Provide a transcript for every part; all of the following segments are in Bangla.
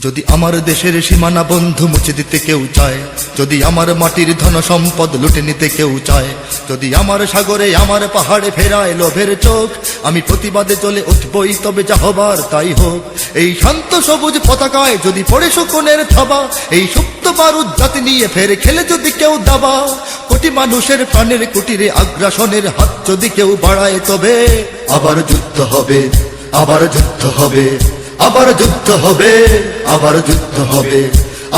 যদি আমার দেশের সীমানা বন্ধু মুছে দিতে কেউ চায়, যদি আমার মাটির ধন সম্পদ লুটে নিতে কেউ চায়, যদি আমার সাগরে আমার পাহাড়ে ফেরায় লোভের চোখ, আমি প্রতিবাদে চলে উঠবই, তবে যা হবার তাই হোক। এই শান্ত সবুজ পতাকায় যদি পড়ে শকুনের থাবা, এই সুপ্ত বারুদ জাতি নিয়ে ফের খেলে যদি কেউ দাবা, কোটি মানুষের প্রাণের কুটিরে আগ্রাসনের হাত যদি কেউ বাড়ায়, তবে আবার যুদ্ধ হবে, আবার যুদ্ধ হবে, আবার যুদ্ধ হবে, আবার যুদ্ধ হবে,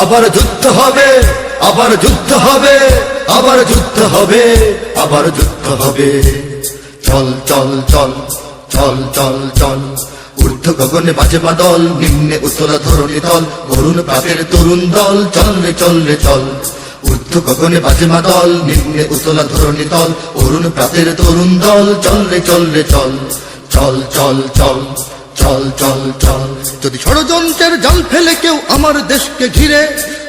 আবার যুদ্ধ হবে, আবার যুদ্ধ হবে, আবার যুদ্ধ হবে, আবার যুদ্ধ হবে। চল চল চল চল চল চল, ঊর্ধ্ব গগনে বাজে বাদল, নিম্নে উতলা ধরণী তল, অরুণ প্রাতের তরুণ দল, চল রে চল রে চল। ঊর্ধ্ব গগনে বাজে বাদল, নিম্নে উতলা ধরণী তল, অরুণ প্রাতের তরুণ দল, চল রে চল রে চল। চল চল চল চল চল চল। যদি ষড়যন্ত্রের জাল ফেলে কেউ আমার দেশকে ঘিরে,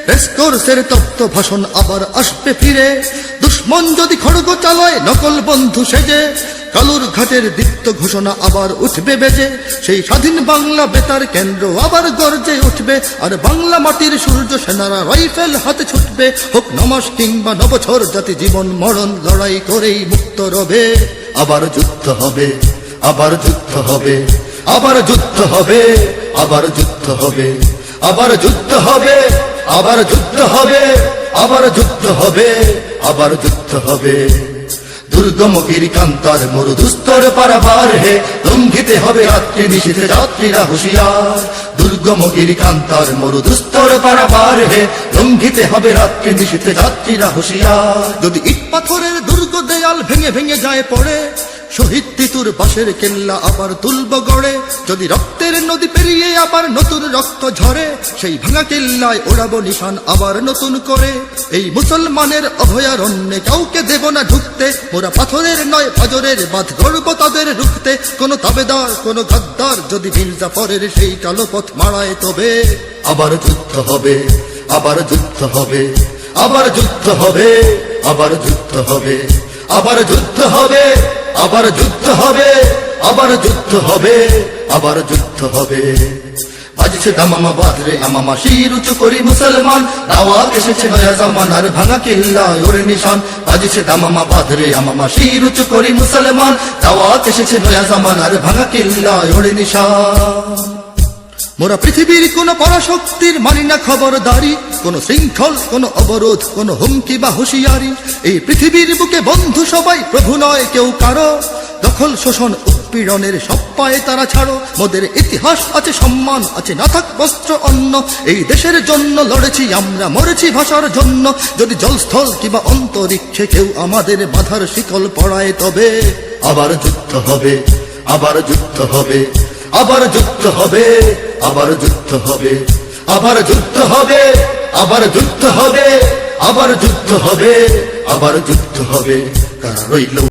রেসকোর্সের তপ্ত ভাষণ আবার আসবে ফিরে। দুশ্মন যদি খড়গ চালায় নকল বন্ধু সেজে, কালুর ঘাটের দীপ্ত ঘোষণা আবার উঠবে বেজে। সেই স্বাধীন বাংলা বেতার কেন্দ্র আবার গর্জে উঠবে, আর বাংলা মাটির সূর্য সেনারা রাইফেল হাতে ছুটবে। হোক নমাস কিংবা নবছর, জাতি জীবন মরণ লড়াই করেই মুক্ত রবে। আবার যুদ্ধ হবে, আবার যুদ্ধ হবে, আবার যুদ্ধ হবে, আবার যুদ্ধ হবে, আবার যুদ্ধ হবে, আবার যুদ্ধ হবে, আবার যুদ্ধ হবে, আবার যুদ্ধ হবে। দুর্গম গিরিকান্তার মরুদুস্তর পারাবার হে, লঙ্ঘিতে হবে রাত্রি নিশীথে যাত্রীরা হুঁশিয়ার। দুর্গম গিরিকান্তার মরুদুস্তর পারাবার হে, লঙ্ঘিতে হবে রাত্রি নিশীথে যাত্রীরা হুঁশিয়ার। যদি ইট পাথরের দুর্গ দেয়াল ভেঙে ভেঙে যায় পড়ে, শহীদ তিতুর বাঁশের কেল্লা আবার তুলব গড়ে। যদি রক্তের নদী পেরিয়ে আবার নতুন রক্ত ঝরে, সেই ভাঙা কেল্লায় ওড়াবো নিশান আবার নতুন করে। এই মুসলমানের অভয়ারণ্যে কাউকে দেব না ঢুকতে, ওরা পাথরের নয় ফজরের বাঁধ গড়ব তাদের রুখতে। কোন তাবেদার কোন গাদ্দার যদি মির্জাফরের সেই কালো পথ মারায়, তবে আবার যুদ্ধ হবে, আবার যুদ্ধ হবে, আবার যুদ্ধ হবে, আবার যুদ্ধ হবে, আবার যুদ্ধ হবে, আবার যুদ্ধ হবে, আবার যুদ্ধ হবে, আবার যুদ্ধ হবে। বাজছে দামামা বাদরে আমামা, শির উঁচু করি মুসলমান, দাওয়াত এসেছে নয়া জামানার ভাঙা কিল্লায় ওরে নিশান। বাজছে দামামা বাদরে আমামা, শির উঁচু করি মুসলমান, দাওয়াত এসেছে নয়া জামানার ভাঙা কিল্লায় ওরে নিশান। মোরা পৃথিবীর কোন পরাশক্তির মানি না খবরদারি, কোন শৃঙ্খল, কোন অবরোধ, কোন হুমকি বা হুঁশিয়ারি। এই পৃথিবীর বুকে বন্ধু সবাই, প্রভু নয় কেউ কারো। দখল শোষণ উৎপীড়নের সব পায়ে তারা ছাড়ো। মোদের ইতিহাস আছে, সম্মান আছে, না থাক বস্ত্র অন্ন। এই দেশের জন্য লড়েছি আমরা, মরেছি ভাষার জন্য। যদি জলস্থল কিংবা অন্তরিক্ষে কেউ আমাদের বাধার শিকল পড়ায়, তবে আবার যুদ্ধ হবে, আবার যুদ্ধ হবে, আবার যুদ্ধ হবে, আবার যুদ্ধ হবে, আবার যুদ্ধ হবে, আবার যুদ্ধ হবে, আবার যুদ্ধ হবে, আবার যুদ্ধ হবে। কারা রইল